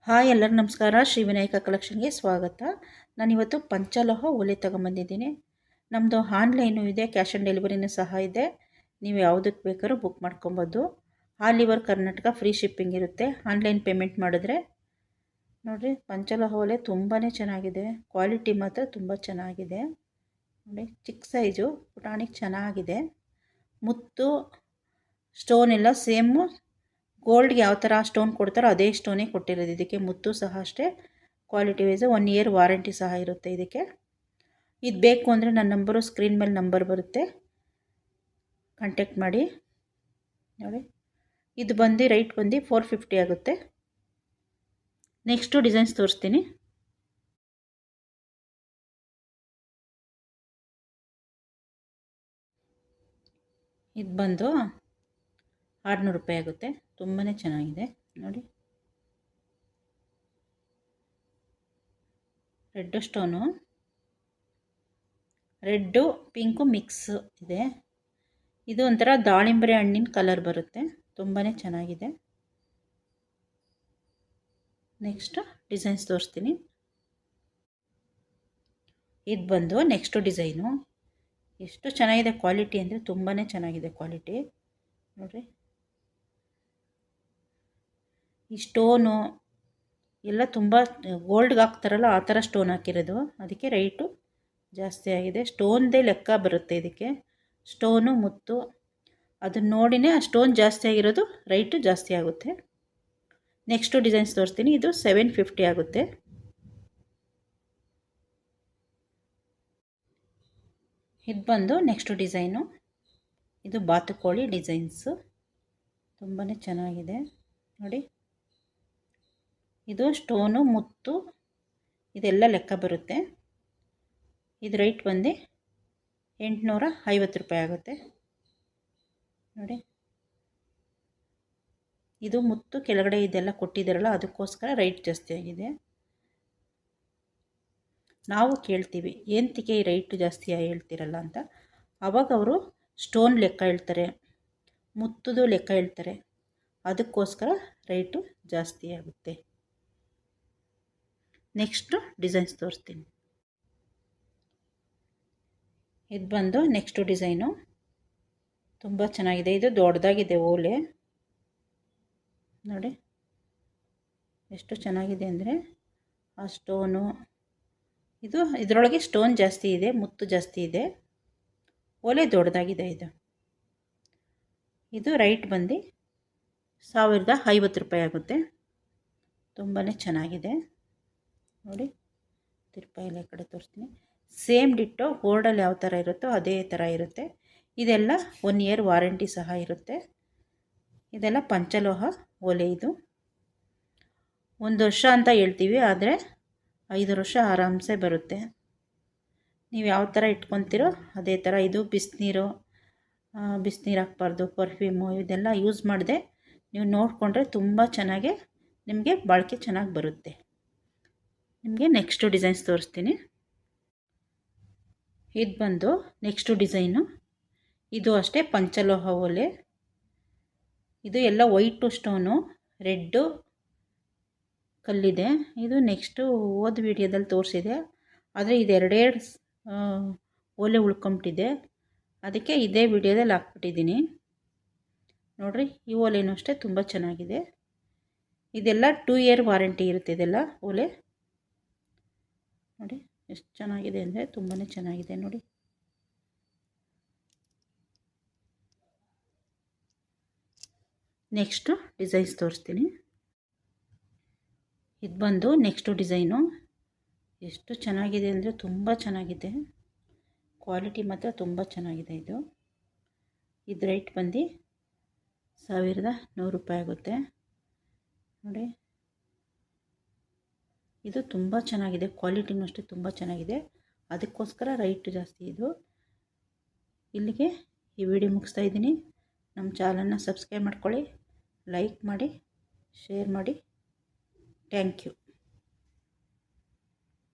Hi ಎಲ್ಲರೂ ನಮಸ್ಕಾರ. ಶ್ರೀ ವಿನಾಯಕ ಕಲೆಕ್ಷನ್ಗೆ ಸ್ವಾಗತ. ನಾನಿವತ್ತು ಪಂಚಲೋಹ ಒಲೆ ತೊಗೊಂಬಂದಿದ್ದೀನಿ. ನಮ್ಮದು ಆನ್ಲೈನು ಇದೆ, ಕ್ಯಾಶ್ ಆನ್ ಡೆಲಿವರಿನೂ ಸಹ ಇದೆ. ನೀವು ಯಾವುದಕ್ಕೆ ಬೇಕಾದ್ರೂ ಬುಕ್ ಮಾಡ್ಕೊಬೋದು. All over Karnataka free shipping ಇರುತ್ತೆ ಆನ್ಲೈನ್ ಪೇಮೆಂಟ್ ಮಾಡಿದ್ರೆ. ನೋಡಿರಿ, ಪಂಚಲೋಹ ಒಲೆ ತುಂಬಾ ಚೆನ್ನಾಗಿದೆ. ಕ್ವಾಲಿಟಿ ಮಾತ್ರ ತುಂಬ ಚೆನ್ನಾಗಿದೆ. ನೋಡಿ, ಚಿಕ್ಕ ಸೈಜು ಪುಟಾಣಿಗೆ ಚೆನ್ನಾಗಿದೆ. ಮುತ್ತು ಸ್ಟೋನ್ ಎಲ್ಲ ಸೇಮು ಗೋಲ್ಡ್ಗೆ ಯಾವ ಥರ ಸ್ಟೋನ್ ಕೊಡ್ತಾರೋ ಅದೇ ಸ್ಟೋನೇ ಕೊಟ್ಟಿರೋದು. ಇದಕ್ಕೆ ಮುತ್ತು ಸಹ ಅಷ್ಟೇ ಕ್ವಾಲಿಟಿ ವೈಸು 1 ಇಯರ್ ವಾರಂಟಿ ಸಹ ಇರುತ್ತೆ ಇದಕ್ಕೆ. ಇದು ಬೇಕು ಅಂದರೆ ನನ್ನ ನಂಬರು ಸ್ಕ್ರೀನ್ ಮೇಲೆ ನಂಬರ್ ಬರುತ್ತೆ, ಕಾಂಟ್ಯಾಕ್ಟ್ ಮಾಡಿ. ನೋಡಿ, ಇದು ಬಂದು ರೈಟ್ ಬಂದು 450 ಆಗುತ್ತೆ. ನೆಕ್ಸ್ಟು ಡಿಸೈನ್ಸ್ ತೋರಿಸ್ತೀನಿ. ಇದು ಬಂದು 600 ರೂಪಾಯಿ ಆಗುತ್ತೆ. ತುಂಬಾ ಚೆನ್ನಾಗಿದೆ. ನೋಡಿ, red stone, red pink mix ಇದೆ. ಇದು ಒಂಥರ ದಾಳಿಂಬರೆ ಹಣ್ಣಿನ ಕಲರ್ ಬರುತ್ತೆ. ತುಂಬಾ ಚೆನ್ನಾಗಿದೆ. ನೆಕ್ಸ್ಟ್ ಡಿಸೈನ್ಸ್ ತೋರಿಸ್ತೀನಿ. ಇದು ಬಂದು ನೆಕ್ಸ್ಟ್ ಡಿಸೈನು. ಎಷ್ಟು ಚೆನ್ನಾಗಿದೆ ಕ್ವಾಲಿಟಿ ಅಂದರೆ ತುಂಬಾ ಚೆನ್ನಾಗಿದೆ ಕ್ವಾಲಿಟಿ. ನೋಡಿರಿ, ಈ ಸ್ಟೋನು ಎಲ್ಲ ತುಂಬ ಗೋಲ್ಡ್ಗೆ ಹಾಕ್ತಾರಲ್ಲ ಆ ಥರ ಸ್ಟೋನ್ ಹಾಕಿರೋದು, ಅದಕ್ಕೆ ರೈಟು ಜಾಸ್ತಿ ಆಗಿದೆ. ಸ್ಟೋನ್ದೇ ಲೆಕ್ಕ ಬರುತ್ತೆ ಇದಕ್ಕೆ. ಸ್ಟೋನು ಮುತ್ತು ಅದನ್ನ ನೋಡಿನೇ ಆ ಸ್ಟೋನ್ ಜಾಸ್ತಿ ಆಗಿರೋದು ರೈಟು ಜಾಸ್ತಿ ಆಗುತ್ತೆ. ನೆಕ್ಸ್ಟು ಡಿಸೈನ್ಸ್ ತೋರಿಸ್ತೀನಿ. ಇದು 750 ಆಗುತ್ತೆ. ಇದು ಬಂದು ನೆಕ್ಸ್ಟ್ ಡಿಸೈನು. ಇದು ಬಾತುಕೋಳಿ ಡಿಸೈನ್ಸು, ತುಂಬಾ ಚೆನ್ನಾಗಿದೆ. ನೋಡಿ, ಇದು ಸ್ಟೋನು ಮುತ್ತು ಇದೆಲ್ಲ ಲೆಕ್ಕ ಬರುತ್ತೆ. ಇದು ರೈಟ್ ಬಂದು 850 ರೂಪಾಯಿ ಆಗುತ್ತೆ. ನೋಡಿ, ಇದು ಮುತ್ತು ಕೆಳಗಡೆ ಇದೆಲ್ಲ ಕೊಟ್ಟಿದ್ದಾರಲ್ಲ ಅದಕ್ಕೋಸ್ಕರ ರೈಟ್ ಜಾಸ್ತಿ ಆಗಿದೆ. ನಾವು ಕೇಳ್ತೀವಿ ಏನಕ್ಕೆ ಈ ರೈಟು ಜಾಸ್ತಿ ಹೇಳ್ತೀರಲ್ಲ ಅಂತ. ಆವಾಗ ಅವರು ಸ್ಟೋನ್ ಲೆಕ್ಕ ಹೇಳ್ತಾರೆ, ಮುತ್ತುದು ಲೆಕ್ಕ ಹೇಳ್ತಾರೆ, ಅದಕ್ಕೋಸ್ಕರ ರೈಟು ಜಾಸ್ತಿ ಆಗುತ್ತೆ. ನೆಕ್ಸ್ಟು ಡಿಸೈನ್ಸ್ ತೋರಿಸ್ತೀನಿ. ಇದು ಬಂದು ನೆಕ್ಸ್ಟು ಡಿಸೈನು. ತುಂಬ ಚೆನ್ನಾಗಿದೆ. ಇದು ದೊಡ್ಡದಾಗಿದೆ ಓಲೆ. ನೋಡಿ ಎಷ್ಟು ಚೆನ್ನಾಗಿದೆ ಅಂದರೆ ಆ ಸ್ಟೋನು ಇದರೊಳಗೆ ಸ್ಟೋನ್ ಜಾಸ್ತಿ ಇದೆ, ಮುತ್ತು ಜಾಸ್ತಿ ಇದೆ. ಓಲೆ ದೊಡ್ಡದಾಗಿದೆ. ಇದು ರೈಟ್ ಬಂದು 1050 ರೂಪಾಯಿ ಆಗುತ್ತೆ. ತುಂಬಾ ಚೆನ್ನಾಗಿದೆ. ನೋಡಿ, ತಿರುಪಾಯಿಲ್ಲ ಕಡೆ ತೋರಿಸ್ತೀನಿ. ಸೇಮ್ ಡಿಟ್ಟೋ ಗೋಲ್ಡಲ್ಲಿ ಯಾವ ಥರ ಇರುತ್ತೋ ಅದೇ ಥರ ಇರುತ್ತೆ. ಇದೆಲ್ಲ 1 ಇಯರ್ ವಾರಂಟಿ ಸಹ ಇರುತ್ತೆ. ಇದೆಲ್ಲ ಪಂಚಲೋಹ ಒಲೆ. ಇದು 1 ವರ್ಷ ಅಂತ ಹೇಳ್ತೀವಿ, ಆದರೆ 5 ವರ್ಷ ಆರಾಮ್ಸೆ ಬರುತ್ತೆ. ನೀವು ಯಾವ ಥರ ಇಟ್ಕೊತೀರೋ ಅದೇ ಥರ. ಇದು ಬಿಸಿನೀರು ಹಾಕ್ಬಾರ್ದು, ಪರ್ಫ್ಯೂಮು ಇದೆಲ್ಲ ಯೂಸ್ ಮಾಡಿದೆ ನೀವು ನೋಡಿಕೊಂಡ್ರೆ ತುಂಬ ಚೆನ್ನಾಗಿ ನಿಮಗೆ ಬಾಳಿಕೆ ಚೆನ್ನಾಗಿ ಬರುತ್ತೆ. ನಿಮಗೆ ನೆಕ್ಸ್ಟು ಡಿಸೈನ್ಸ್ ತೋರಿಸ್ತೀನಿ. ಇದು ಬಂದು ನೆಕ್ಸ್ಟು ಡಿಸೈನು. ಇದು ಅಷ್ಟೇ ಪಂಚಲೋಹ ಒಲೆ. ಇದು ಎಲ್ಲ ವೈಟು ಸ್ಟೋನು, ರೆಡ್ಡು ಕಲ್ಲಿದೆ. ಇದು ನೆಕ್ಸ್ಟು ಹೋದ ವಿಡಿಯೋದಲ್ಲಿ ತೋರಿಸಿದೆ, ಆದರೆ ಇದು ಎರಡೆರಡು ಒಲೆ ಉಳ್ಕೊಂಬಿಟ್ಟಿದೆ, ಅದಕ್ಕೆ ಇದೇ ವಿಡಿಯೋದಲ್ಲಿ ಹಾಕ್ಬಿಟ್ಟಿದ್ದೀನಿ. ನೋಡಿರಿ, ಈ ಒಲೆನೂ ಅಷ್ಟೇ ತುಂಬ ಚೆನ್ನಾಗಿದೆ. ಇದೆಲ್ಲ 2 ಇಯರ್ ವಾರಂಟಿ ಇರುತ್ತೆ ಇದೆಲ್ಲ ಒಲೆ. ನೋಡಿ ಎಷ್ಟು ಚೆನ್ನಾಗಿದೆ ಅಂದರೆ ತುಂಬಾ ಚೆನ್ನಾಗಿದೆ. ನೋಡಿ, ನೆಕ್ಸ್ಟು ಡಿಸೈನ್ಸ್ ತೋರಿಸ್ತೀನಿ. ಇದು ಬಂದು ನೆಕ್ಸ್ಟು ಡಿಸೈನು. ಎಷ್ಟು ಚೆನ್ನಾಗಿದೆ ಅಂದರೆ ತುಂಬ ಚೆನ್ನಾಗಿದೆ. ಕ್ವಾಲಿಟಿ ಮಾತ್ರ ತುಂಬ ಚೆನ್ನಾಗಿದೆ. ಇದು ರೇಟ್ ಬಂದು 1100 ರೂಪಾಯಿ ಆಗುತ್ತೆ. ನೋಡಿ, ಇದು ತುಂಬ ಚೆನ್ನಾಗಿದೆ. ಕ್ವಾಲಿಟಿನೂ ಅಷ್ಟೇ ತುಂಬ ಚೆನ್ನಾಗಿದೆ, ಅದಕ್ಕೋಸ್ಕರ ರೈಟ್ ಜಾಸ್ತಿ. ಇಲ್ಲಿಗೆ ಈ ವಿಡಿಯೋ ಮುಗಿಸ್ತಾ ಇದ್ದೀನಿ. ನಮ್ಮ ಚಾನಲ್ನ ಸಬ್ಸ್ಕ್ರೈಬ್ ಮಾಡ್ಕೊಳ್ಳಿ, ಲೈಕ್ ಮಾಡಿ, ಶೇರ್ ಮಾಡಿ. Thank you.